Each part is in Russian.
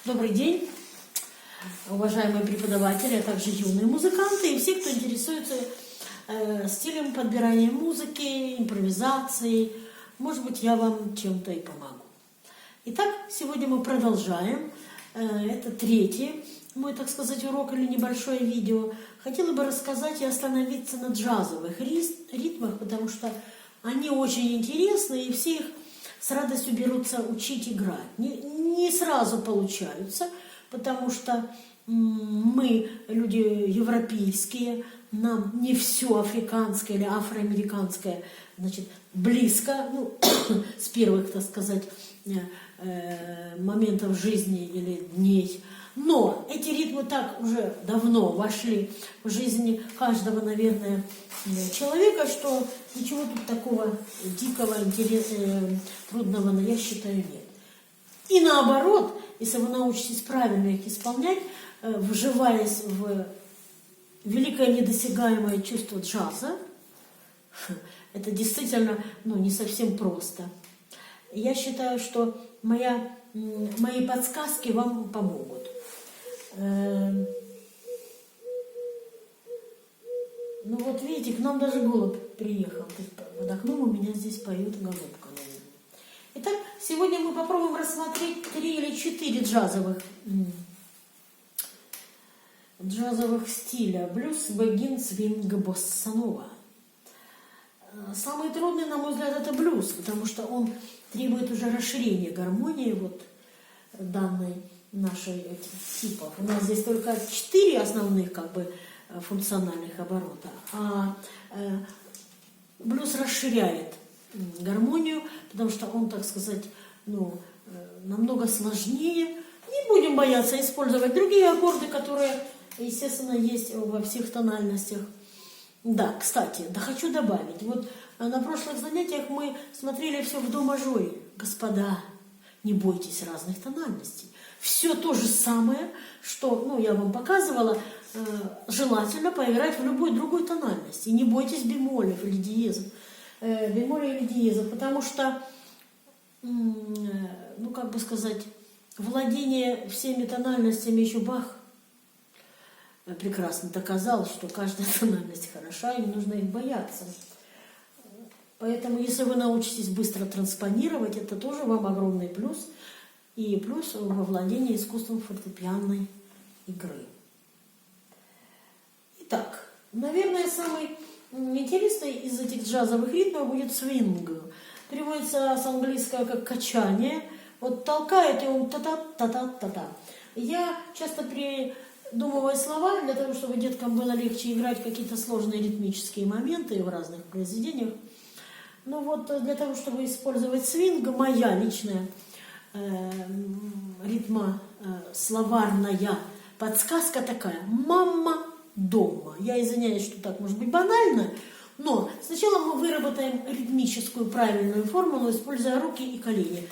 Добрый день, уважаемые преподаватели, а также юные музыканты и все, кто интересуется стилем подбирания музыки, импровизацией. Может быть, я вам чем-то и помогу. Итак, сегодня мы продолжаем. Это третий мой, так сказать, урок или небольшое видео. Хотела бы рассказать и остановиться на джазовых ритмах, потому что они очень интересны, и все их с радостью берутся учить играть. Не сразу получаются, потому что мы, люди европейские, нам не все африканское или афроамериканское, значит, близко, с первых, так сказать, моментов жизни или дней. Но эти ритмы так уже давно вошли в жизнь каждого, наверное, человека, что ничего тут такого дикого, трудного, я считаю, нет. И наоборот, если вы научитесь правильно их исполнять, вживаясь в великое недосягаемое чувство джаза, это действительно не совсем просто. Я считаю, что мои подсказки вам помогут. Ну вот видите, к нам даже голубь приехал. Под окном у меня здесь поет голубка, наверное. Итак, сегодня мы попробуем рассмотреть 3 или 4 джазовых стиля. Блюз, бэгин, свинг, босса-нова. Самый трудный, на мой взгляд, это блюз, потому что он требует уже расширения гармонии вот данной нашей этих типов. У нас здесь только 4 основных функциональных оборота, а блюз расширяет гармонию, потому что он, так сказать, намного сложнее. Не будем бояться использовать другие аккорды, которые, естественно, есть во всех тональностях. Да, кстати, хочу добавить. Вот на прошлых занятиях мы смотрели все в до мажоре. Господа, не бойтесь разных тональностей. Все то же самое, что, я вам показывала, желательно поиграть в любой другой тональности. И не бойтесь бемолев или диезов. Бемолей или диезов, потому что, владение всеми тональностями еще Бах прекрасно доказал, что каждая тональность хороша, и не нужно их бояться. Поэтому, если вы научитесь быстро транспонировать, это тоже вам огромный плюс. И плюс во владении искусством фортепианной игры. Итак, наверное, самый интересный из этих джазовых ритмов будет свинг. Переводится с английского как качание. Вот толкает, и он та-та-та-та-та-та. Я часто придумываю слова для того, чтобы деткам было легче играть какие-то сложные ритмические моменты в разных произведениях. Для того, чтобы использовать свинг, моя личная словарная подсказка такая: мама дома. Я извиняюсь, что так может быть банально, но сначала мы выработаем ритмическую правильную формулу, используя руки и колени.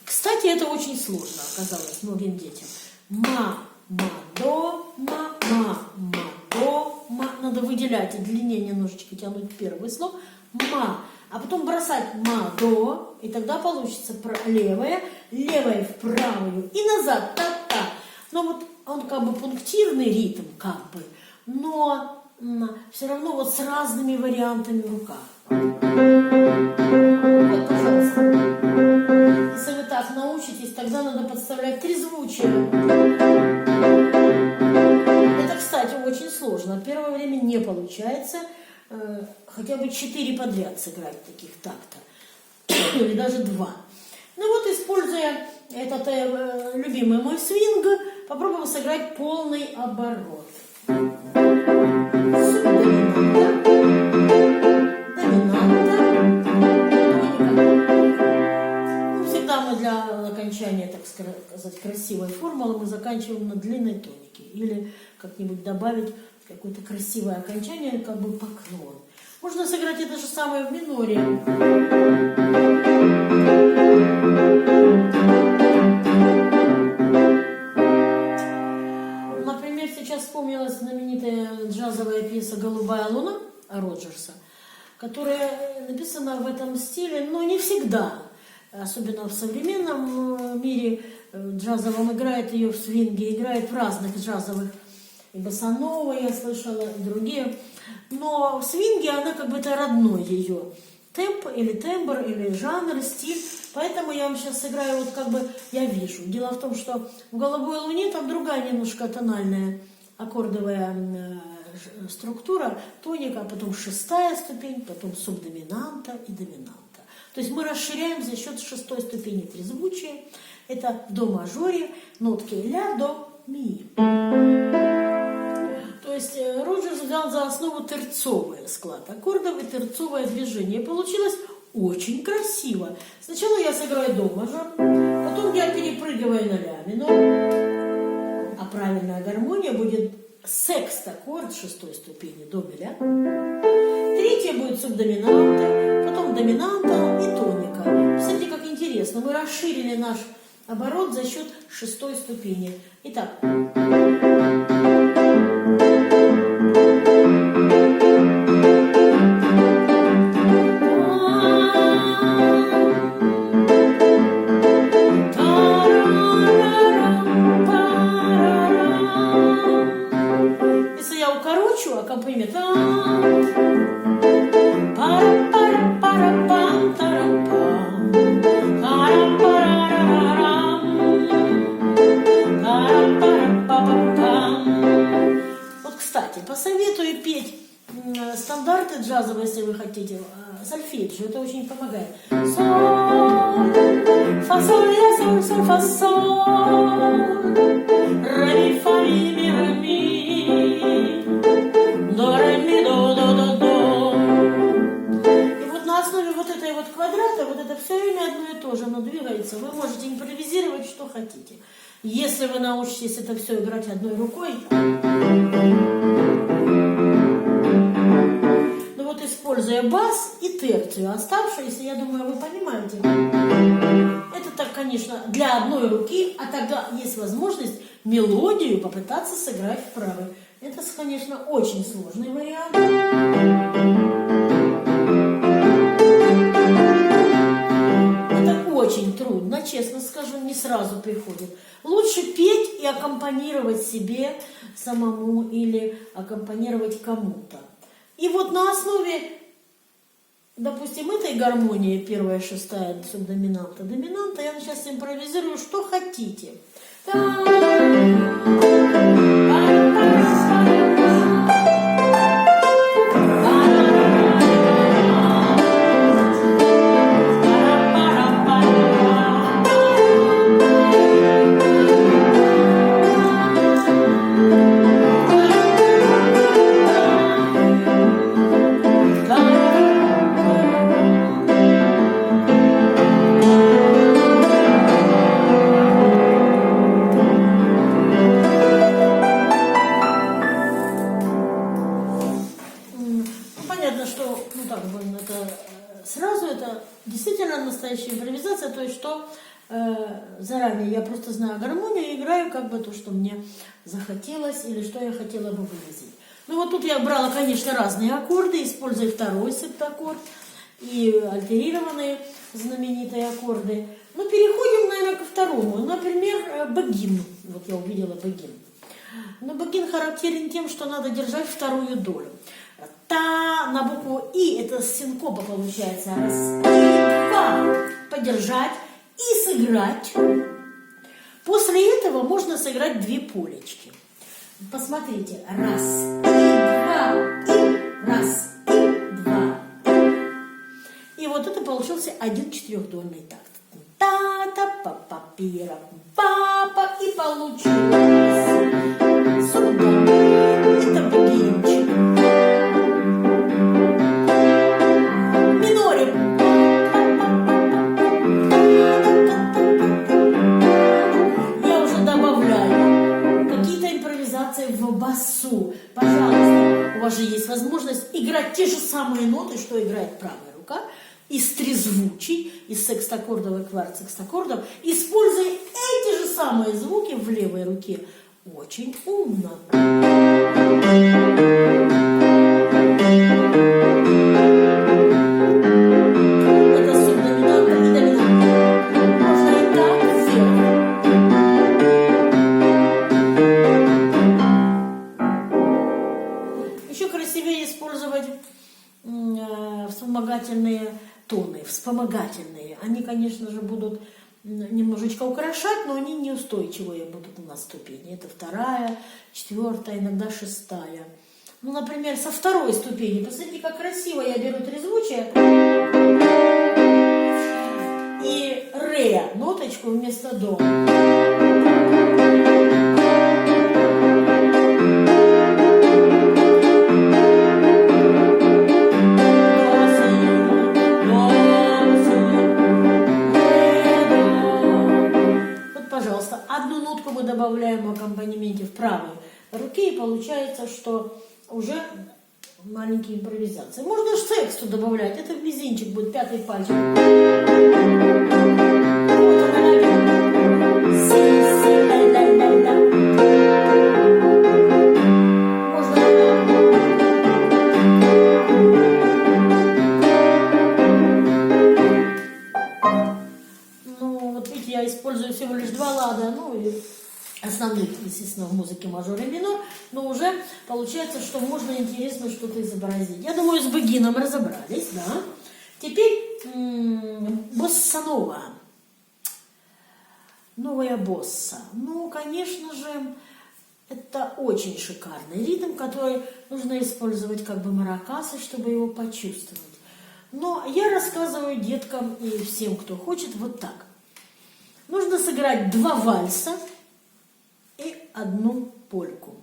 Кстати, это очень сложно оказалось многим детям. Ма-ма-до, ма-ма-ма-до, ма. Надо выделять и длиннее немножечко тянуть первый слог. Ма. А потом бросать ма-до, и тогда получится левая в правую и назад, та-та. Но он пунктирный ритм, но все равно с разными вариантами в руках. Вот, пожалуйста. Если вы так научитесь, тогда надо подставлять трезвучие. Это, кстати, очень сложно. Первое время не получается хотя бы 4 подряд сыграть таких такта. Или даже 2. Используя этот любимый мой свинг, попробуем сыграть полный оборот. Всегда мы для окончания, так сказать, красивой формулы мы заканчиваем на длинной тонике. Или как-нибудь добавить какое-то красивое окончание, поклон. Можно сыграть это же самое в миноре. Например, сейчас вспомнилась знаменитая джазовая пьеса «Голубая луна» Роджерса, которая написана в этом стиле, но не всегда. особенно в современном мире джазовом, играет ее в свинге, играет в разных джазовых, и босанова я слышала, и другие. Но в свинге она как бы это родной ее темп или тембр, или жанр, стиль. Поэтому я вам сейчас сыграю, вот как бы я вижу. Дело в том, что в «Голубой луне» там другая немножко тональная аккордовая структура, тоника, потом шестая ступень, потом субдоминанта и доминанта. То есть мы расширяем за счет шестой ступени трезвучия. Это в до мажоре, нотки ля, до, ми. То есть Роджерс взял за основу терцовый склад аккордов и терцовое движение. Получилось очень красиво. Сначала я сыграю до мажор, потом я перепрыгиваю на ля минор, а правильная гармония будет секст-аккорд шестой ступени до ми ля. Третья будет субдоминанта, потом доминанта и тоника. Смотрите, как интересно. Мы расширили наш оборот за счет шестой ступени. Итак. Если я укорочу аккомпанемент, вот, кстати, посоветую петь стандарты джазовые, если вы хотите, сольфеджио, это очень помогает. Соль, фа, соль, ля, соль, соль, фа, соль, ре, ми, фа, ми, ми, ре, ми, до, ре, ми, до, до. И вот на основе вот этой вот квадрата, вот это все время одно и то же, оно двигается. Вы можете импровизировать, что хотите. Если вы научитесь это все играть одной рукой, ну вот используя бас и терцию, оставшиеся, я думаю, вы понимаете. Это так, конечно, для одной руки, а тогда есть возможность мелодию попытаться сыграть в правой. Это, конечно, очень сложный вариант. Это очень трудно, честно скажу, не сразу приходит. Лучше петь и аккомпанировать себе самому или аккомпанировать кому-то. И вот на основе, допустим, этой гармонии, первая, шестая, субдоминанта, доминанта, я сейчас импровизирую, что хотите. Сразу это действительно настоящая импровизация, то есть что заранее я просто знаю гармонию и играю как бы то, что мне захотелось или что я хотела бы выразить. Ну вот тут я брала, конечно, разные аккорды, используя второй септаккорд и альтерированные знаменитые аккорды. Но переходим, наверное, ко второму. Например, бегин. Вот я увидела бегин. Но бегин характерен тем, что надо держать вторую долю. Та на букву И, это синкопа получается. Раз, и, два. Подержать и сыграть. После этого можно сыграть две полечки. Посмотрите. Раз, и, два, и. Раз, и, два, и. И вот это получился один четырехдольный такт. Та-та-па-па-пира, папа, и получилось. Сюда. Это бегинчик. В басу. Пожалуйста, у вас же есть возможность играть те же самые ноты, что играет правая рука, из трезвучий, из секстаккордов и кварт-секстаккордов, используя эти же самые звуки в левой руке. Очень умно. Это субдоминанта и доминанта. вспомогательные. Они, конечно же, будут немножечко украшать, но они неустойчивые будут на ступени. Это 2-я, 4-я, иногда 6-я. Ну, например, со 2-й ступени. Посмотрите, как красиво я беру трезвучие. И ре, ноточку вместо до. Одну нотку мы добавляем в аккомпанементе в правой руке, и получается, что уже маленькие импровизации. Можно сексту добавлять, это в мизинчик будет, 5-й пальчик. Я использую всего лишь 2 лада, ну и основных, естественно, в музыке мажор и минор, но уже получается, что можно интересно что-то изобразить. Я думаю, с бегином разобрались, да. Теперь боссанова. Новая босса. Ну, конечно же, это очень шикарный ритм, который нужно использовать как бы маракасы, чтобы его почувствовать. Но я рассказываю деткам и всем, кто хочет, вот так. Нужно сыграть 2 вальса и 1 польку.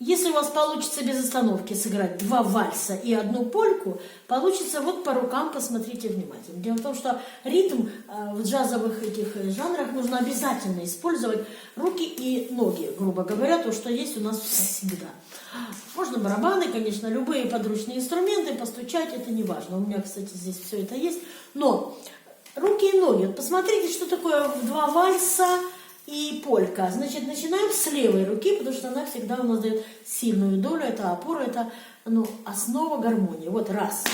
Если у вас получится без остановки сыграть 2 вальса и 1 польку, получится вот по рукам, посмотрите внимательно. Дело в том, что ритм в джазовых этих жанрах нужно обязательно использовать руки и ноги, грубо говоря, то, что есть у нас всегда. Можно барабаны, конечно, любые подручные инструменты, постучать, это не важно. У меня, кстати, здесь все это есть. Но руки и ноги. Вот посмотрите, что такое 2 вальса и полька. Значит, начинаем с левой руки, потому что она всегда у нас дает сильную долю. Это опора, это основа гармонии. Вот раз.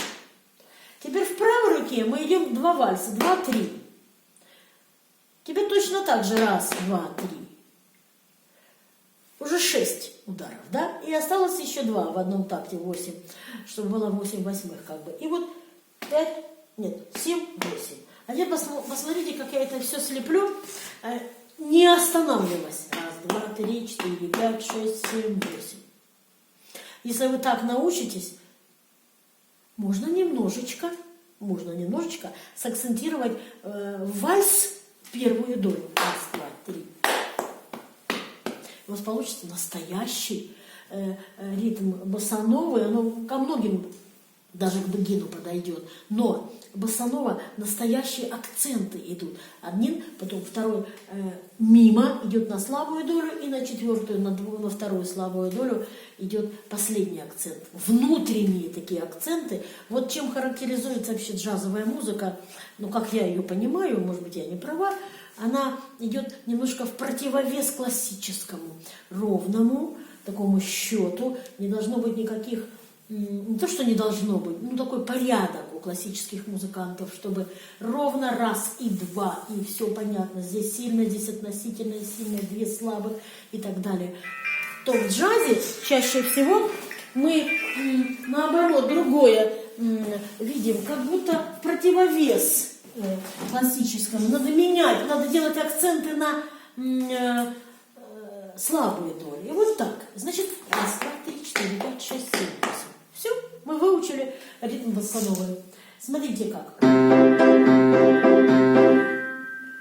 Теперь в правой руке мы идем 2 вальса. 2, 3. Теперь точно так же. Раз, 2, 3. Уже 6 ударов, да? И осталось еще 2 в одном такте, 8, чтобы было 8 восьмых как бы. И вот 5, нет, 7, 8. А теперь посмотрите, как я это все слеплю, не останавливаясь. Раз, 2, 3, 4, 5, 6, 7, 8. Если вы так научитесь, можно немножечко сакцентировать вальс в первую долю. Раз, 2, 3. У вас получится настоящий ритм боссановый, оно ко многим даже к бегину подойдет. Но боссанова настоящие акценты идут. Один, потом 2 мимо идет на слабую долю, и на 4-ю, на 2-ю слабую долю идет последний акцент. Внутренние такие акценты. Вот чем характеризуется вообще джазовая музыка, ну как я ее понимаю, может быть я не права, она идет немножко в противовес классическому, ровному такому счету. Не должно быть никаких, не то что не должно быть, ну такой порядок у классических музыкантов, чтобы ровно раз и 2, и все понятно. Здесь сильно, здесь относительно сильно, 2 слабых и так далее. То в джазе чаще всего мы наоборот другое видим, как будто противовес классическому. Надо менять, надо делать акценты на слабые доли. И вот так. Значит, раз, 2, 3, 4, 5, 6, 7, 8. Все, мы выучили ритм боссановый. Смотрите как.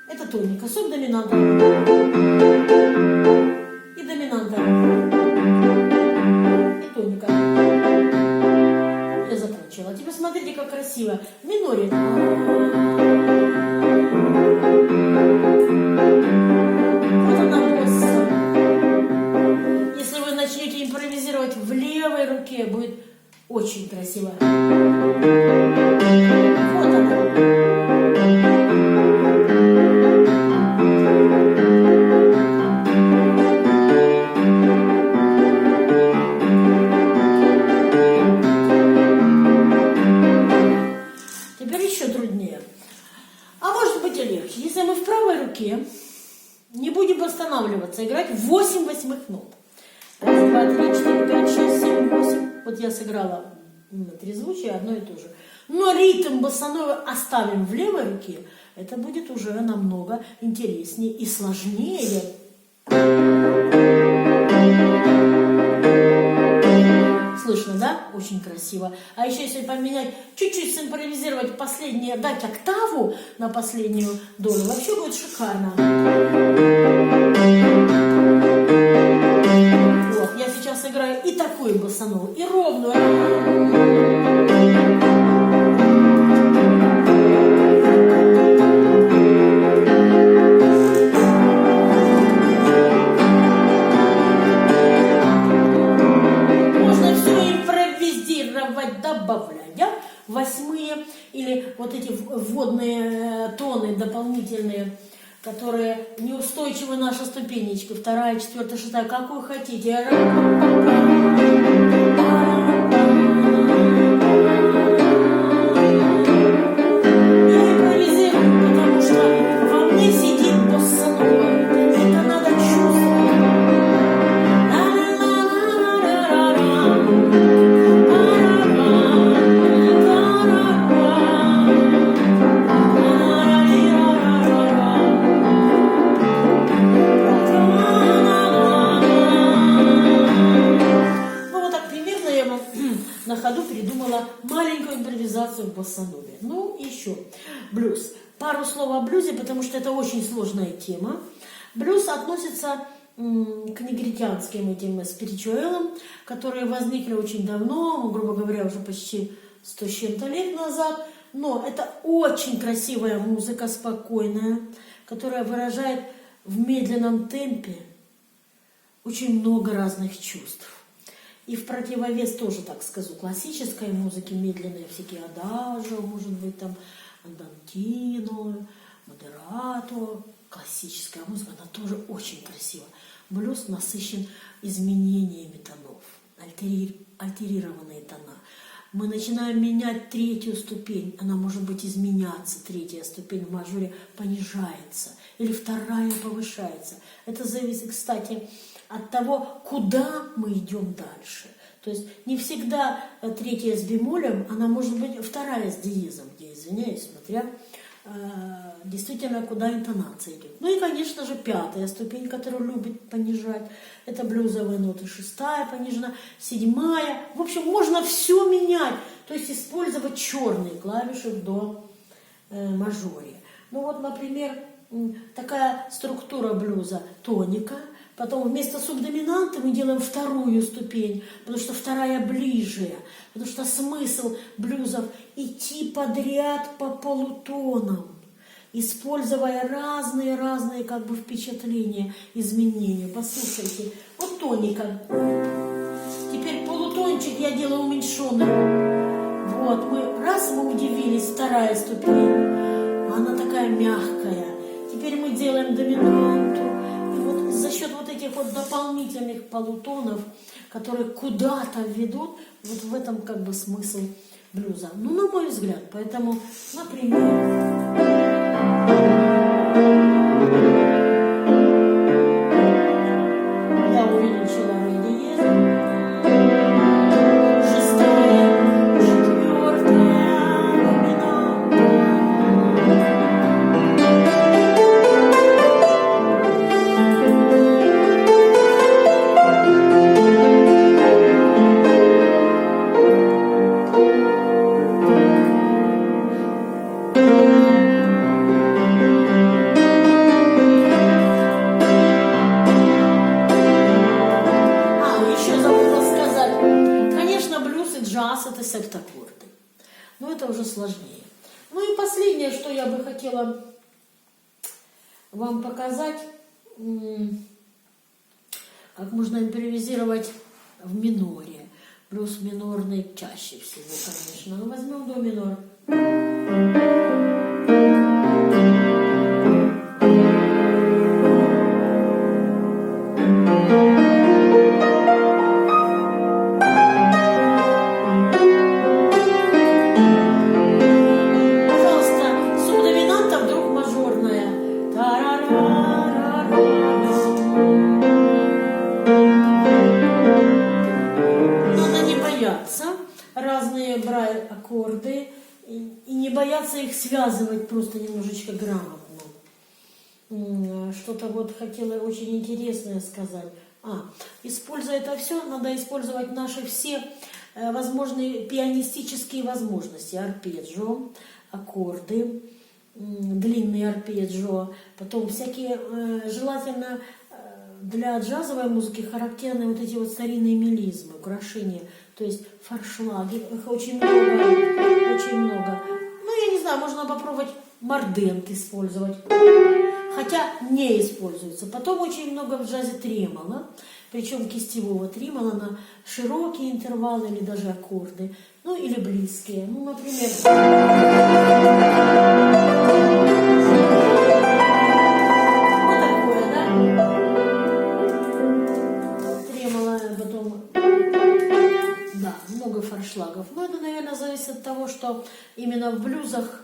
Это тоника, субдоминанта и доминанта. И тоника. Я закончила. Теперь смотрите, как красиво. В миноре. Вот она босса. Если вы начнете импровизировать в левой руке, будет очень красиво. Вот она. Не будем останавливаться, играть 8 восьмых нот. Раз, 2, 3, 4, 5, 6, 7, 8. Вот я сыграла трезвучие одно и то же. Но ритм боссановой оставим в левой руке, это будет уже намного интереснее и сложнее. Слышно, да? Очень красиво. А еще если поменять, чуть-чуть симпровизировать последнее, дать октаву на последнюю долю, вообще будет шикарно. Вот, я сейчас играю и такую боссанову, и ровную. Добавляя восьмые или вот эти вводные тоны дополнительные, которые неустойчивы наша ступенечка, вторая, четвертая, шестая, какую хотите. Я импровизирую, потому что во мне сидит босса-нова. Это надо чувствовать. На ходу придумала маленькую импровизацию в боссанове. Ну, еще блюз. Пару слов о блюзе, потому что это очень сложная тема. Блюз относится к негритянским этим спиричуэлам, которые возникли очень давно, грубо говоря, уже почти 100 с чем-то лет назад. Но это очень красивая музыка, спокойная, которая выражает в медленном темпе очень много разных чувств. И в противовес тоже, так скажу, классической музыки, медленные всякие адажио, может быть, там, андантино, модерато, классическая музыка, она тоже очень красива. Блюз насыщен изменениями тонов, альтерированные тона. Мы начинаем менять третью ступень, она может быть изменяться, третья ступень в мажоре понижается, или вторая повышается. Это зависит, кстати, от того, куда мы идем дальше. То есть не всегда третья с бемолем, она может быть вторая с диезом, где, извиняюсь, смотря действительно, куда интонация идет. Ну и, конечно же, пятая ступень, которую любит понижать, это блюзовые ноты, шестая понижена, седьмая. В общем, можно все менять, то есть использовать черные клавиши в до мажоре. Ну вот, например, такая структура блюза тоника. Потом вместо субдоминанта мы делаем вторую ступень, потому что вторая ближе, потому что смысл блюзов идти подряд по полутонам, используя разные как бы впечатления, изменения. Послушайте, вот тоника. Теперь полутончик я делаю уменьшенный. Вот, мы удивились, вторая ступень, она такая мягкая. Теперь мы делаем доминанту. За счет вот этих вот дополнительных полутонов, которые куда-то ведут, вот в этом как бы смысл блюза. Ну, на мой взгляд. Поэтому, например, я увеличила ре диез, шестая, четвертая, доминанта. Это септаккорды. Но это уже сложнее. Ну и последнее, что я бы хотела вам показать, как можно импровизировать в миноре. Блюз минорный чаще всего, конечно. Но возьмем до минор. Разные аккорды и не бояться их связывать просто немножечко грамотно. Что-то вот хотела очень интересное сказать. Используя это все, надо использовать наши все возможные пианистические возможности. Арпеджио, аккорды, длинные арпеджио, потом всякие, желательно для джазовой музыки характерны вот эти вот старинные мелизмы, украшения, то есть форшлаги, их очень много, очень много. Ну, я не знаю, можно попробовать мордент использовать, хотя не используется. Потом очень много в джазе тремоло, причем кистевого тремоло на широкие интервалы или даже аккорды, ну или близкие. Ну, например, вот такое, да? Тремоло, потом, да, много форшлагов. Но это, наверное, зависит от того, что именно в блюзах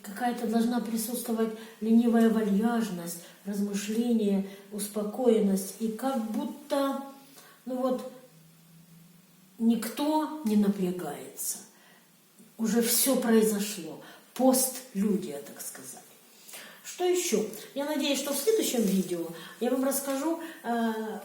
какая-то должна присутствовать ленивая вальяжность, размышление, успокоенность. И как будто, ну вот, никто не напрягается. Уже все произошло. Постлюдия, так сказать. Что еще? Я надеюсь, что в следующем видео я вам расскажу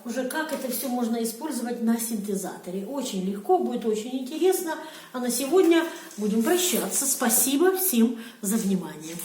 уже, как это все можно использовать на синтезаторе. Очень легко, будет очень интересно. А на сегодня будем прощаться. Спасибо всем за внимание.